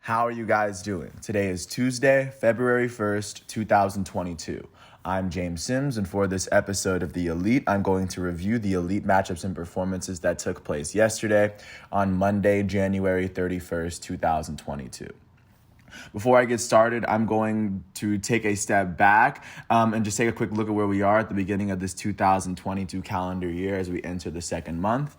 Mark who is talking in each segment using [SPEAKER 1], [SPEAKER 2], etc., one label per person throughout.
[SPEAKER 1] How are you guys doing? Today is Tuesday, February 1st, 2022. I'm James Sims, and for this episode of The Elite, I'm going to review the Elite matchups and performances that took place yesterday on Monday, January 31st, 2022. Before I get started, I'm going to take a step back and just take a quick look at where we are at the beginning of this 2022 calendar year as we enter the second month.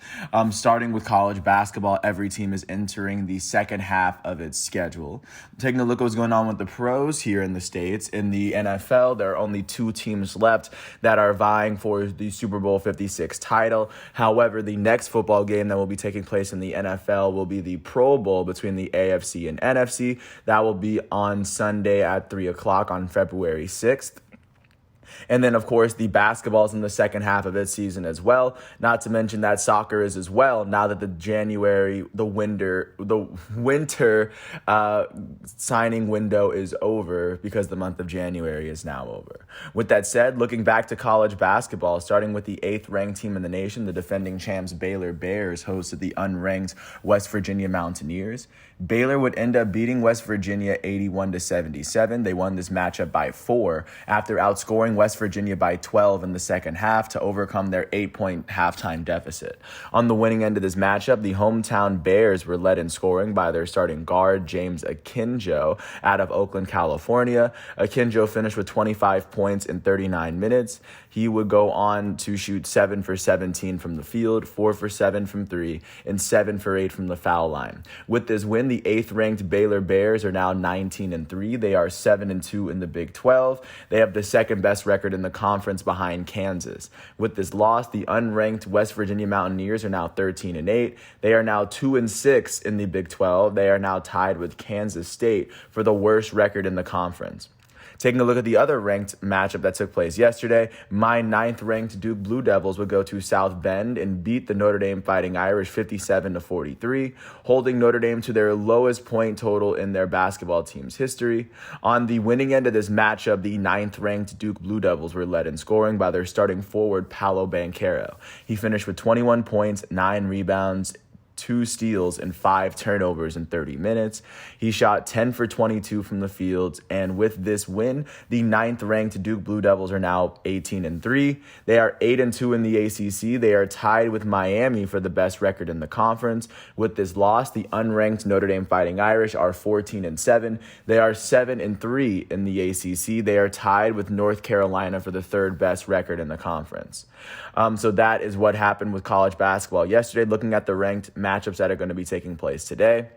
[SPEAKER 1] Starting with college basketball, every team is entering the second half of its schedule. Taking a look at what's going on with the pros here in the States. In the NFL, there are only two teams left that are vying for the Super Bowl 56 title. However, the next football game that will be taking place in the NFL will be the Pro Bowl between the AFC and NFC. That will be on Sunday at 3 o'clock on February 6th. And then, of course, the basketball's in the second half of its season as well. Not to mention that soccer is as well, now that the winter signing window is over because the month of January is now over. With that said, looking back to college basketball, starting with the 8th-ranked team in the nation, the defending champs Baylor Bears hosted the unranked West Virginia Mountaineers. Baylor would end up beating West Virginia 81-77. They won this matchup by 4 after outscoring West Virginia by 12 in the second half to overcome their 8-point halftime deficit. On the winning end of this matchup, the hometown Bears were led in scoring by their starting guard, James Akinjo, out of Oakland, California. Akinjo finished with 25 points in 39 minutes. He would go on to shoot 7 for 17 from the field, 4 for 7 from 3, and 7 for 8 from the foul line. With this win, the 8th-ranked Baylor Bears are now 19-3. They are 7-2 in the Big 12. They have the second-best record in the conference behind Kansas. With this loss, the unranked West Virginia Mountaineers are now 13-8. They are now 2-6 in the Big 12. They are now tied with Kansas State for the worst record in the conference. Taking a look at the other ranked matchup that took place yesterday, my 9th-ranked Duke Blue Devils would go to South Bend and beat the Notre Dame Fighting Irish 57-43, holding Notre Dame to their lowest point total in their basketball team's history. On the winning end of this matchup, the 9th-ranked Duke Blue Devils were led in scoring by their starting forward, Paolo Banchero. He finished with 21 points, 9 rebounds, 2 steals, and 5 turnovers in 30 minutes. He shot 10 for 22 from the field, and with this win, the 9th-ranked Duke Blue Devils are now 18-3. They are 8-2 in the ACC. They are tied with Miami for the best record in the conference. With this loss, the unranked Notre Dame Fighting Irish are 14-7. They are 7-3 in the ACC. They are tied with North Carolina for the 3rd best record in the conference. So that is what happened with college basketball yesterday. Looking at the ranked matchups that are going to be taking place today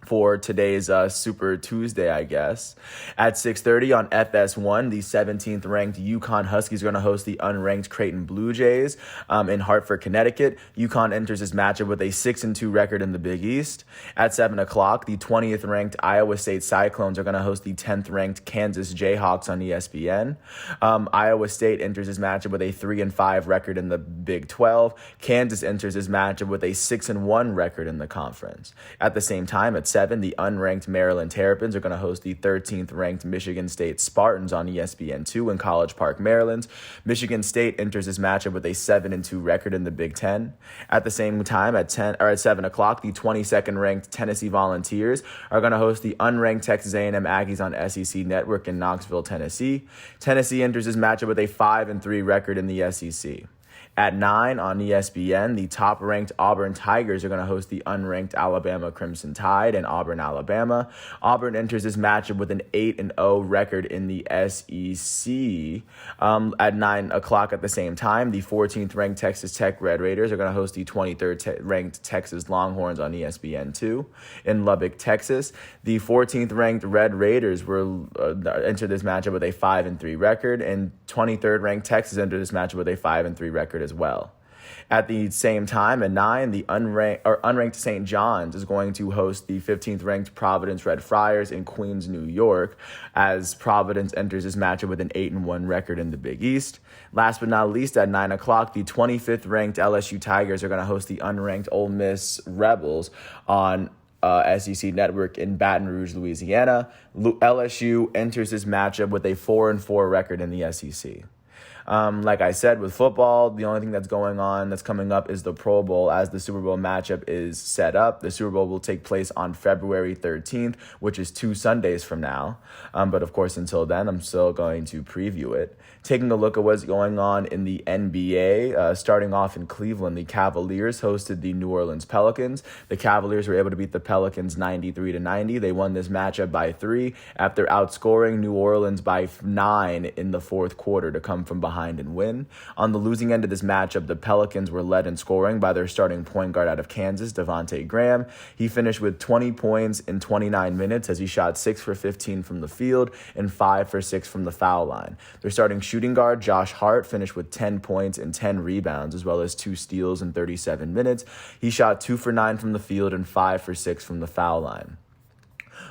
[SPEAKER 1] for today's Super Tuesday, I guess. At 6:30 on FS1, the 17th-ranked UConn Huskies are going to host the unranked Creighton Blue Jays in Hartford, Connecticut. UConn enters this matchup with a 6-2 record in the Big East. At 7 o'clock, the 20th-ranked Iowa State Cyclones are going to host the 10th-ranked Kansas Jayhawks on ESPN. Iowa State enters this matchup with a 3-5 record in the Big 12. Kansas enters this matchup with a 6-1 record in the conference. At the same time, at 7, the unranked Maryland Terrapins are going to host the 13th-ranked Michigan State Spartans on ESPN2 in College Park, Maryland. Michigan State enters this matchup with a 7-2 record in the Big Ten. At the same time, at 7 o'clock, the 22nd-ranked Tennessee Volunteers are going to host the unranked Texas A&M Aggies on SEC Network in Knoxville, Tennessee. Tennessee enters this matchup with a 5-3 record in the SEC. At 9 on ESPN, the top-ranked Auburn Tigers are going to host the unranked Alabama Crimson Tide in Auburn, Alabama. Auburn enters this matchup with an 8-0 record in the SEC. At 9 o'clock at the same time, the 14th-ranked Texas Tech Red Raiders are going to host the 23rd-ranked Texas Longhorns on ESPN2 in Lubbock, Texas. The 14th-ranked Red Raiders will enter this matchup with a 5-3 record, and 23rd-ranked Texas enter this matchup with a 5-3 record as well. At the same time, at 9, the unranked St. John's is going to host the 15th-ranked Providence Red Friars in Queens, New York, as Providence enters this matchup with an 8-1 record in the Big East. Last but not least, at 9 o'clock, the 25th-ranked LSU Tigers are going to host the unranked Ole Miss Rebels on SEC Network in Baton Rouge, Louisiana. LSU enters this matchup with a 4-4 record in the SEC. Like I said, with football, the only thing that's going on that's coming up is the Pro Bowl, as the Super Bowl matchup is set up. The Super Bowl will take place on February 13th, which is 2 Sundays from now. But of course, until then, I'm still going to preview it. Taking a look at what's going on in the NBA, starting off in Cleveland, the Cavaliers hosted the New Orleans Pelicans. The Cavaliers were able to beat the Pelicans 93-90. They won this matchup by 3 after outscoring New Orleans by 9 in the fourth quarter to come from behind and win. On the losing end of this matchup, the Pelicans were led in scoring by their starting point guard out of Kansas, Devontae Graham. He finished with 20 points in 29 minutes as he shot 6 for 15 from the field and 5 for 6 from the foul line. Their starting shooting guard, Josh Hart, finished with 10 points and 10 rebounds, as well as 2 steals in 37 minutes. He shot 2 for 9 from the field and 5 for 6 from the foul line.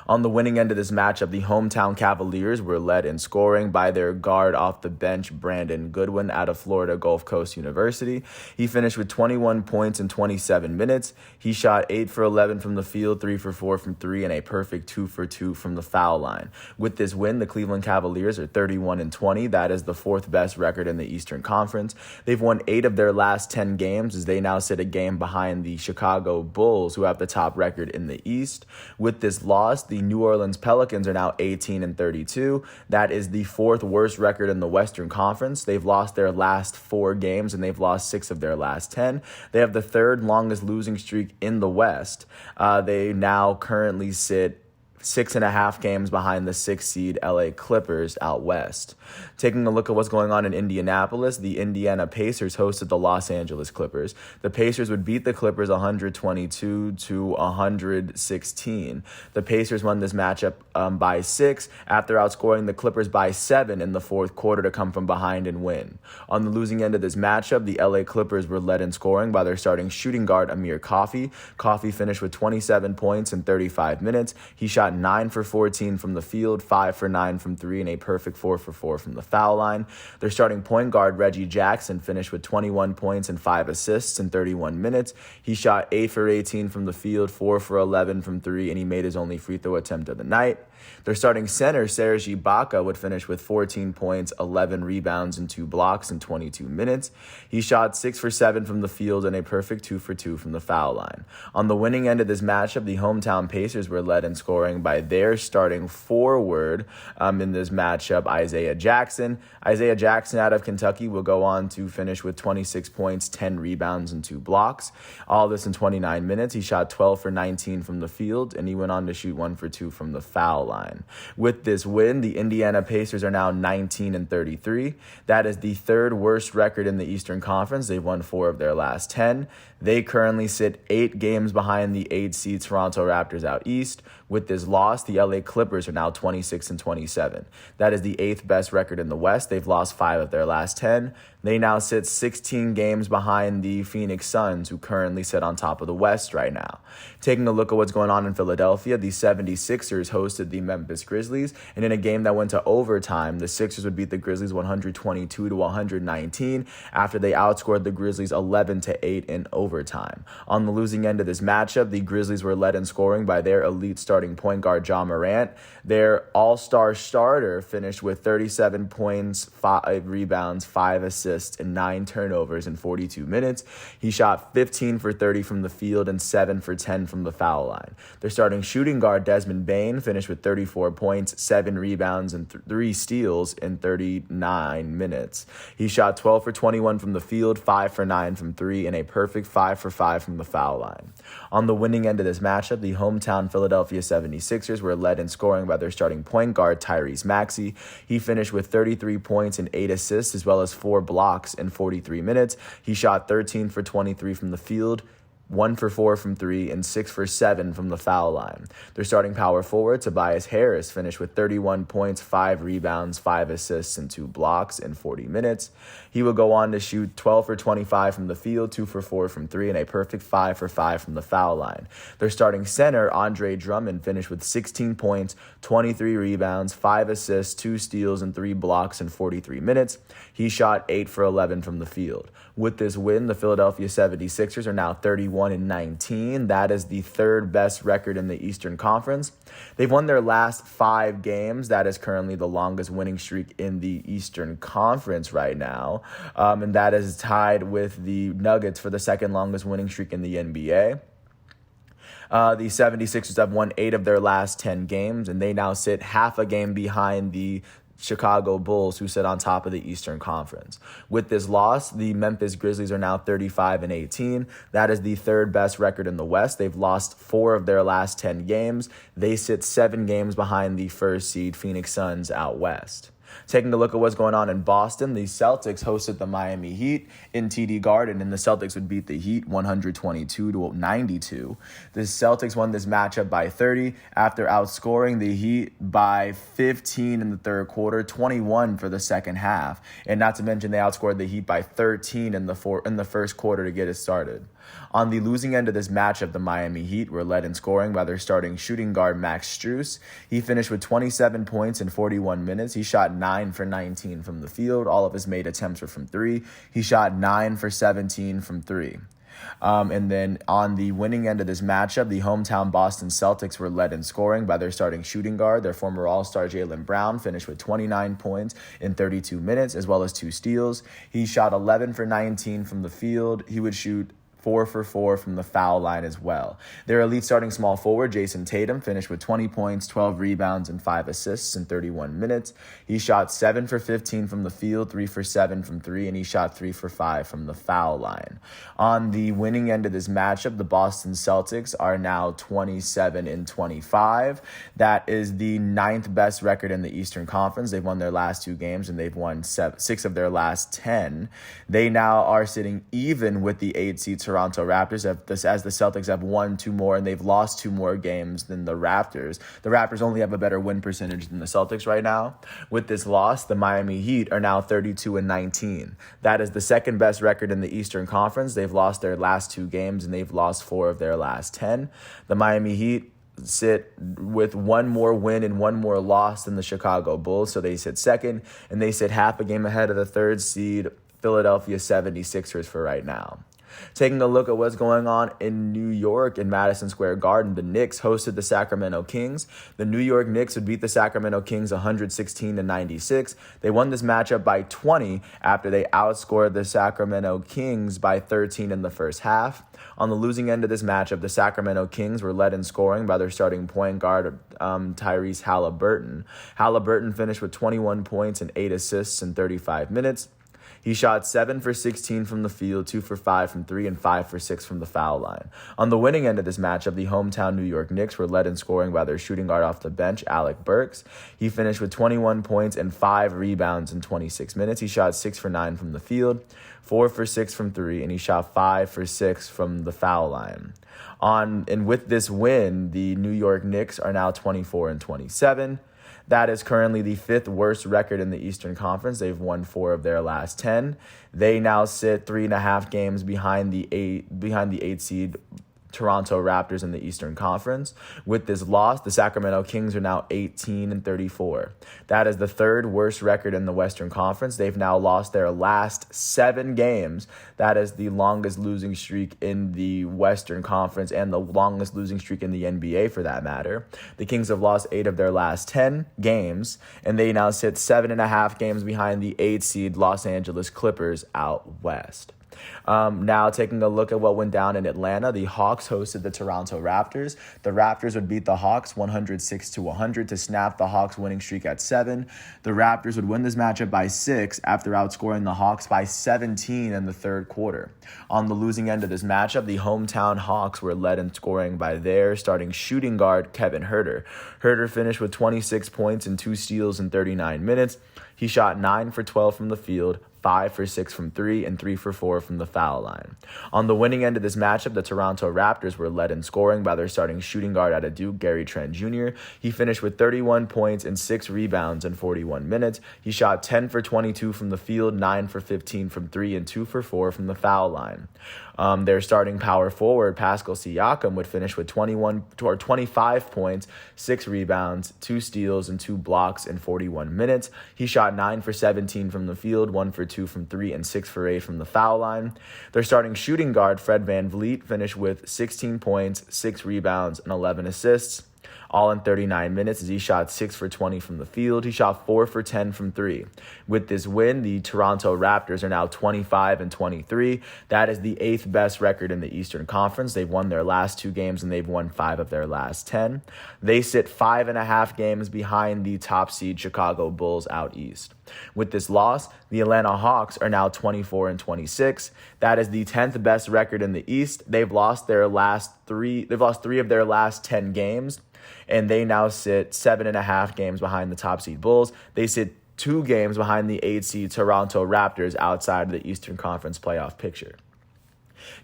[SPEAKER 1] On the winning end of this matchup, the hometown Cavaliers were led in scoring by their guard off the bench, Brandon Goodwin, out of Florida Gulf Coast University. He finished with 21 points in 27 minutes. He shot 8 for 11 from the field, 3 for 4 from 3, and a perfect 2 for 2 from the foul line. With this win, the Cleveland Cavaliers are 31-20. That is the 4th best record in the Eastern Conference. They've won 8 of their last 10 games, as they now sit a game behind the Chicago Bulls, who have the top record in the East. With this loss, the New Orleans Pelicans are now 18-32. That is the 4th worst record in the Western Conference. They've lost their last 4 games, and they've lost 6 of their last 10. They have the 3rd longest losing streak in the West. They now currently sit 6.5 games behind the 6th seed LA Clippers out west. Taking a look at what's going on in Indianapolis, the Indiana Pacers hosted the Los Angeles Clippers. The Pacers would beat the Clippers 122-116. The Pacers won this matchup by 6 after outscoring the Clippers by 7 in the fourth quarter to come from behind and win. On the losing end of this matchup, the LA Clippers were led in scoring by their starting shooting guard, Amir Coffey. Coffey finished with 27 points in 35 minutes. He shot 9 for 14 from the field, 5 for 9 from 3, and a perfect 4 for 4 from the foul line. Their starting point guard, Reggie Jackson, finished with 21 points and 5 assists in 31 minutes. He shot 8 for 18 from the field, 4 for 11 from 3, and he made his only free throw attempt of the night. Their starting center, Serge Ibaka, would finish with 14 points, 11 rebounds, and 2 blocks in 22 minutes. He shot 6 for 7 from the field and a perfect 2 for 2 from the foul line. On the winning end of this matchup, the hometown Pacers were led in scoring by their starting forward in this matchup, Isaiah Jackson. Isaiah Jackson out of Kentucky will go on to finish with 26 points, 10 rebounds, and 2 blocks. All this in 29 minutes. He shot 12 for 19 from the field, and he went on to shoot 1 for 2 from the foul line. With this win, the Indiana Pacers are now 19-33. That is the 3rd worst record in the Eastern Conference. They've won 4 of their last 10. They currently sit 8 games behind the 8 seed Toronto Raptors out east. With this loss, the LA Clippers are now 26-27. That is the 8th best record in the West. They've lost 5 of their last 10. They now sit 16 games behind the Phoenix Suns, who currently sit on top of the West right now. Taking a look at what's going on in Philadelphia, the 76ers hosted the Memphis Grizzlies, and in a game that went to overtime, the Sixers would beat the Grizzlies 122-119 after they outscored the Grizzlies 11-8 in overtime. On the losing end of this matchup, the Grizzlies were led in scoring by their elite starting point guard, Ja Morant. Their all-star starter finished with 37 points, 5 rebounds, 5 assists, and 9 turnovers in 42 minutes. He shot 15 for 30 from the field and 7 for 10 from the foul line. Their starting shooting guard, Desmond Bane, finished with 34 points, 7 rebounds, and 3 steals in 39 minutes. He shot 12 for 21 from the field, 5 for 9 from 3, and a perfect 5 for 5 from the foul line. On the winning end of this matchup, the hometown Philadelphia 76ers were led in scoring by their starting point guard, Tyrese Maxey. He finished with 33 points and 8 assists, as well as 4 blocks in 43 minutes. He shot 13 for 23 from the field, 1 for 4 from 3, and 6 for 7 from the foul line. Their starting power forward, Tobias Harris, finished with 31 points, 5 rebounds, 5 assists, and 2 blocks in 40 minutes. He will go on to shoot 12 for 25 from the field, 2 for 4 from 3, and a perfect 5 for 5 from the foul line. Their starting center, Andre Drummond, finished with 16 points, 23 rebounds, 5 assists, 2 steals, and 3 blocks in 43 minutes. He shot 8 for 11 from the field. With this win, the Philadelphia 76ers are now 31 31-19. That is the third best record in the Eastern Conference. They've won their last 5 games. That is currently the longest winning streak in the Eastern Conference right now. And that is tied with the Nuggets for the second longest winning streak in the NBA. The 76ers have won 8 of their last 10 games, and they now sit half a game behind the Chicago Bulls, who sit on top of the Eastern Conference. With this loss, the Memphis Grizzlies are now 35-18. That is the third best record in the West. They've lost 4 of their last 10 games. They sit 7 games behind the first seed Phoenix Suns out west. Taking a look at what's going on in Boston, the Celtics hosted the Miami Heat in TD Garden, and the Celtics would beat the Heat 122-92. The Celtics won this matchup by 30 after outscoring the Heat by 15 in the third quarter, 21 for the second half. And not to mention they outscored the Heat by 13 in the first quarter to get it started. On the losing end of this matchup, the Miami Heat were led in scoring by their starting shooting guard Max Strus. He finished with 27 points in 41 minutes. He shot 9 for 19 from the field. All of his made attempts were from 3. He shot 9 for 17 from 3. And then on the winning end of this matchup, the hometown Boston Celtics were led in scoring by their starting shooting guard. Their former All-Star Jaylen Brown finished with 29 points in 32 minutes, as well as 2 steals. He shot 11 for 19 from the field. He would shoot 4 for 4 from the foul line as well. Their elite starting small forward, Jason Tatum, finished with 20 points, 12 rebounds, and 5 assists in 31 minutes. He shot 7 for 15 from the field, 3 for 7 from 3, and he shot 3 for 5 from the foul line. On the winning end of this matchup, the Boston Celtics are now 27-25. That is the 9th best record in the Eastern Conference. They've won their last 2 games, and they've won 6 of their last 10. They now are sitting even with the 8 seed Toronto Raptors, as the Celtics have won 2 more and they've lost 2 more games than the Raptors. The Raptors only have a better win percentage than the Celtics right now. With this loss, the Miami Heat are now 32-19. That is the second best record in the Eastern Conference. They've lost their last 2 games and they've lost 4 of their last 10. The Miami Heat sit with 1 more win and 1 more loss than the Chicago Bulls, so they sit second, and they sit half a game ahead of the third seed Philadelphia 76ers for right now. Taking a look at what's going on in New York in Madison Square Garden, the Knicks hosted the Sacramento Kings. The New York Knicks would beat the Sacramento Kings 116-96. They won this matchup by 20 after they outscored the Sacramento Kings by 13 in the first half. On the losing end of this matchup, the Sacramento Kings were led in scoring by their starting point guard, Tyrese Halliburton. Halliburton finished with 21 points and 8 assists in 35 minutes. He shot 7 for 16 from the field, 2 for 5 from 3, and 5 for 6 from the foul line. On the winning end of this matchup, the hometown New York Knicks were led in scoring by their shooting guard off the bench, Alec Burks. He finished with 21 points and 5 rebounds in 26 minutes. He shot 6 for 9 from the field, 4 for 6 from 3, and he shot 5 for 6 from the foul line. And with this win, the New York Knicks are now 24-27. That is currently the 5th worst record in the Eastern Conference. They've won 4 of their last 10. They now sit 3.5 games behind the 8 seed Toronto Raptors in the Eastern Conference. With this loss, the Sacramento Kings are now 18-34. That is the 3rd worst record in the Western Conference. They've now lost their last 7 games. That is the longest losing streak in the Western Conference and the longest losing streak in the NBA for that matter. The Kings have lost 8 of their last 10 games, and they now sit 7.5 games behind the 8 seed Los Angeles Clippers out west. Now taking a look at what went down in Atlanta, the Hawks hosted the Toronto Raptors. The Raptors would beat the Hawks 106-100 to snap the Hawks winning streak at 7. The Raptors would win this matchup by 6 after outscoring the Hawks by 17 in the third quarter. On the losing end of this matchup, the hometown Hawks were led in scoring by their starting shooting guard, Kevin Huerter. Huerter finished with 26 points and 2 steals in 39 minutes. He shot 9 for 12 from the field, 5 for 6 from 3, and 3 for 4 from the foul line. On the winning end of this matchup, the Toronto Raptors were led in scoring by their starting shooting guard out of Duke, Gary Trent Jr. He finished with 31 points and 6 rebounds in 41 minutes. He shot 10 for 22 from the field, 9 for 15 from 3, and 2 for 4 from the foul line. Their starting power forward, Pascal Siakam, would finish with 25 points, 6 rebounds, 2 steals, and 2 blocks in 41 minutes. He shot 9 for 17 from the field, 1 for 2 from 3, and 6 for 8 from the foul line. Their starting shooting guard, Fred VanVleet, finished with 16 points, 6 rebounds, and 11 assists, all in 39 minutes, as he shot 6 for 20 from the field. He shot 4 for 10 from 3. With this win, the Toronto Raptors are now 25-23. That is the 8th best record in the Eastern Conference. They've won their last 2 games, and they've won 5 of their last 10. They sit 5.5 games behind the top seed Chicago Bulls out east. With this loss, the Atlanta Hawks are now 24-26. That is the 10th best record in the East. They've lost 3 of their last 10 games, and they now sit 7.5 games behind the top seed Bulls. They sit 2 games behind the 8 seed Toronto Raptors outside of the Eastern Conference playoff picture.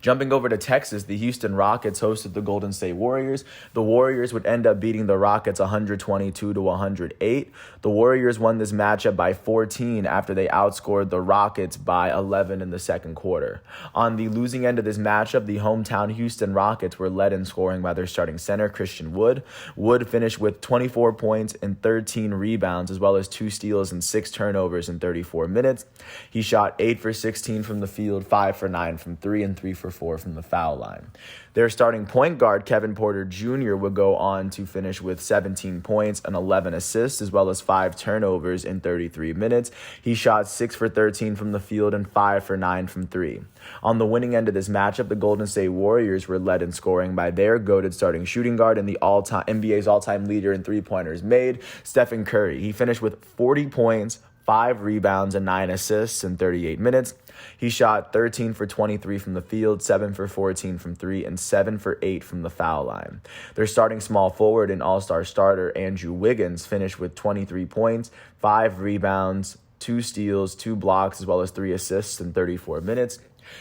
[SPEAKER 1] Jumping over to Texas, the Houston Rockets hosted the Golden State Warriors. The Warriors would end up beating the Rockets 122-108. The Warriors won this matchup by 14 after they outscored the Rockets by 11 in the second quarter. On the losing end of this matchup, the hometown Houston Rockets were led in scoring by their starting center, Christian Wood. Wood finished with 24 points and 13 rebounds, as well as 2 steals and 6 turnovers in 34 minutes. He shot 8 for 16 from the field, 5 for 9 from 3, and 3 for 4 from the foul line. Their starting point guard, Kevin Porter Jr., would go on to finish with 17 points and 11 assists, as well as 5 turnovers in 33 minutes. He shot 6 for 13 from the field and 5 for 9 from 3. On the winning end of this matchup, the Golden State Warriors were led in scoring by their goated starting shooting guard and the NBA's all-time leader in three-pointers made, Stephen Curry. He finished with 40 points, 5 rebounds, and 9 assists in 38 minutes. He shot 13 for 23 from the field, 7 for 14 from 3, and 7 for 8 from the foul line. Their starting small forward and all-star starter, Andrew Wiggins, finished with 23 points, 5 rebounds, 2 steals, 2 blocks, as well as 3 assists in 34 minutes.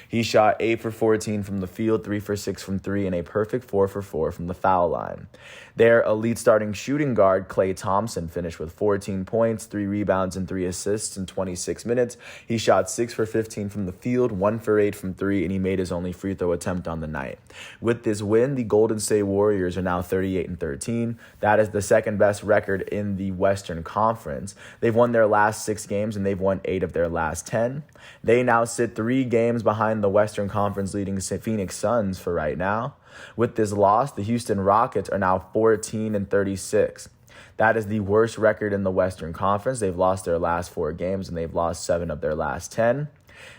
[SPEAKER 1] He shot 8 for 14 from the field, 3 for 6 from 3, and a perfect 4 for 4 from the foul line. Their elite starting shooting guard, Klay Thompson, finished with 14 points, 3 rebounds, and 3 assists in 26 minutes. He shot 6 for 15 from the field, 1 for 8 from 3, and he made his only free throw attempt on the night. With this win, the Golden State Warriors are now 38-13. That is the second best record in the Western Conference. They've won their last 6 games, and they've won 8 of their last 10. They now sit 3 games behind the Western Conference leading Phoenix Suns for right now. With this loss, the Houston Rockets are now 14-36. That is the worst record in the Western Conference. They've lost their last 4 games, and they've lost 7 of their last 10.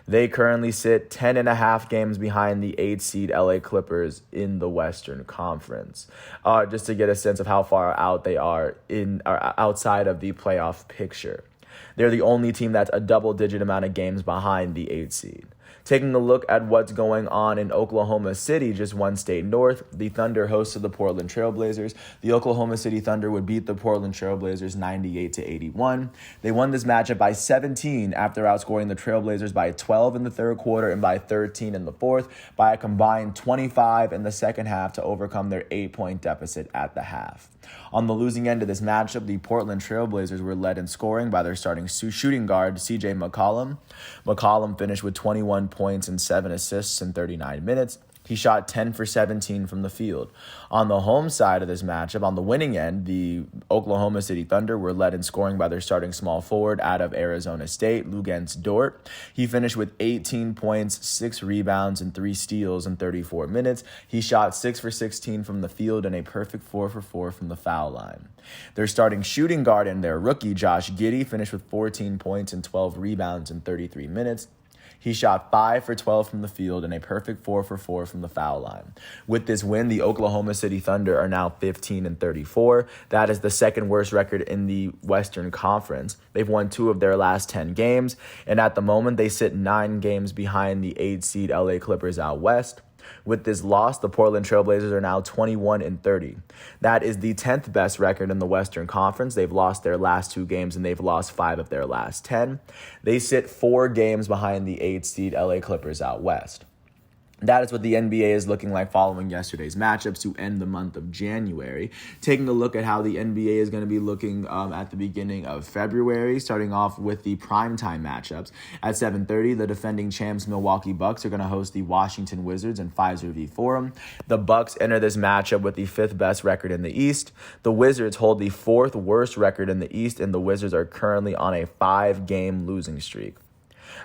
[SPEAKER 1] They currently sit 10.5 games behind the 8 seed LA Clippers in the Western Conference. Just to get a sense of how far out they are outside of the playoff picture. They're the only team that's a double-digit amount of games behind the 8 seed. Taking a look at what's going on in Oklahoma City, just one state north, the Thunder hosted the Portland Trailblazers. The Oklahoma City Thunder would beat the Portland Trailblazers 98-81. They won this matchup by 17 after outscoring the Trailblazers by 12 in the third quarter and by 13 in the fourth, by a combined 25 in the second half to overcome their 8-point deficit at the half. On the losing end of this matchup, the Portland Trailblazers were led in scoring by their starting shooting guard, CJ McCollum. McCollum finished with 21 points and 7 assists in 39 minutes. He shot 10 for 17 from the field. On the home side of this matchup, on the winning end, the Oklahoma City Thunder were led in scoring by their starting small forward out of Arizona State, Luguentz Dort. He finished with 18 points, 6 rebounds, and 3 steals in 34 minutes. He shot 6 for 16 from the field and a perfect 4 for 4 from the foul line. Their starting shooting guard and their rookie, Josh Giddey, finished with 14 points and 12 rebounds in 33 minutes. He shot 5 for 12 from the field and a perfect 4 for 4 from the foul line. With this win, the Oklahoma City Thunder are now 15-34. That is the second worst record in the Western Conference. They've won 2 of their last 10 games, and at the moment, they sit 9 games behind the 8 seed LA Clippers out west. With this loss, the Portland Trailblazers are now 21-30. That is the 10th best record in the Western Conference. They've lost their last 2 games, and they've lost 5 of their last 10. They sit 4 games behind the 8 seed LA Clippers out west. That is what the NBA is looking like following yesterday's matchups to end the month of January. Taking a look at how the NBA is going to be looking at the beginning of February, starting off with the primetime matchups. At 7:30, the defending champs Milwaukee Bucks are going to host the Washington Wizards in Pfizer V Forum. The Bucks enter this matchup with the 5th best record in the East. The Wizards hold the 4th worst record in the East, and the Wizards are currently on a 5-game losing streak.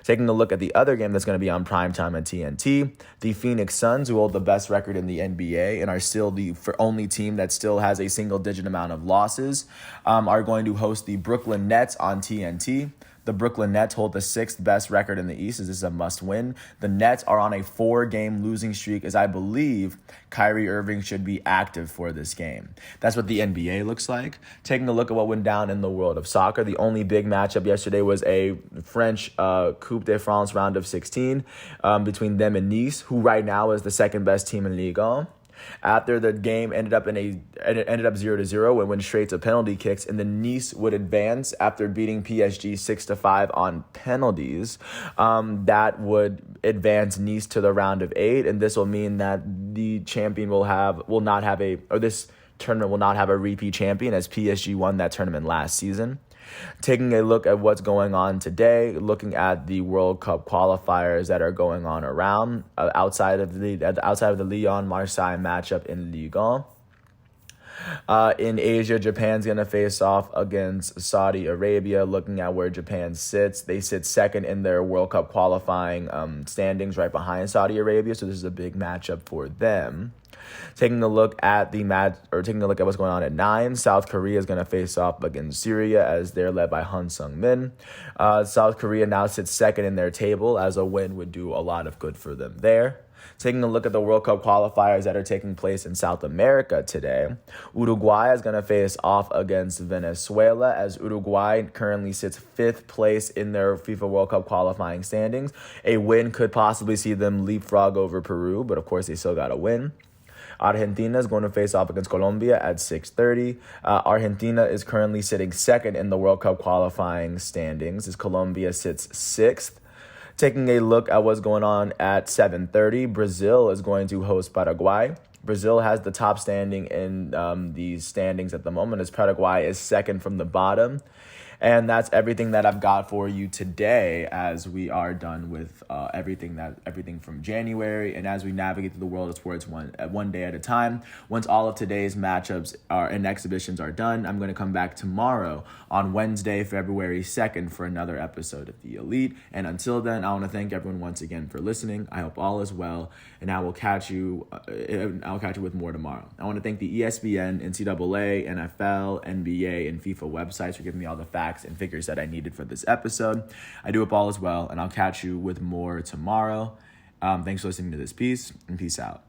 [SPEAKER 1] Taking a look at the other game that's going to be on primetime at TNT, the Phoenix Suns, who hold the best record in the NBA and are still the only team that still has a single-digit amount of losses, are going to host the Brooklyn Nets on TNT. The Brooklyn Nets hold the 6th best record in the East, as this is a must-win. The Nets are on a 4-game losing streak, as I believe Kyrie Irving should be active for this game. That's what the NBA looks like. Taking a look at what went down in the world of soccer, the only big matchup yesterday was a French Coupe de France round of 16 between them and Nice, who right now is the 2nd best team in Ligue 1. After the game ended up 0-0 and went straight to penalty kicks, and then Nice would advance after beating PSG 6-5 on penalties. That would advance Nice to the round of 8, and this will mean that the champion this tournament will not have a repeat champion, as PSG won that tournament last season. Taking a look at what's going on today, looking at the World Cup qualifiers that are going on around outside of the Lyon-Marseille matchup in Ligue 1. In Asia, Japan's going to face off against Saudi Arabia. Looking at where Japan sits, they sit 2nd in their World Cup qualifying standings, right behind Saudi Arabia. So this is a big matchup for them. Taking a look at what's going on at 9, South Korea is going to face off against Syria, as they're led by Han Sung-min. South Korea now sits 2nd in their table, as a win would do a lot of good for them there. Taking a look at the World Cup qualifiers that are taking place in South America today, Uruguay is going to face off against Venezuela, as Uruguay currently sits 5th place in their FIFA World Cup qualifying standings. A win could possibly see them leapfrog over Peru, but of course they still got to win. Argentina is going to face off against Colombia at 6:30. Argentina is currently sitting 2nd in the World Cup qualifying standings, as Colombia sits 6th. Taking a look at what's going on at 7:30, Brazil is going to host Paraguay. Brazil has the top standing in these standings at the moment, as Paraguay is 2nd from the bottom. And that's everything that I've got for you today, as we are done with everything from January, and as we navigate through the world of sports one day at a time. Once all of today's matchups and exhibitions are done, I'm going to come back tomorrow on Wednesday, February 2nd, for another episode of The Elite. And until then, I want to thank everyone once again for listening. I hope all is well, and I will catch you. I'll catch you with more tomorrow. I want to thank the ESPN, NCAA, NFL, NBA, and FIFA websites for giving me all the facts and figures that I needed for this episode. I do hope all is well, and I'll catch you with more tomorrow. Thanks for listening to this piece, and peace out.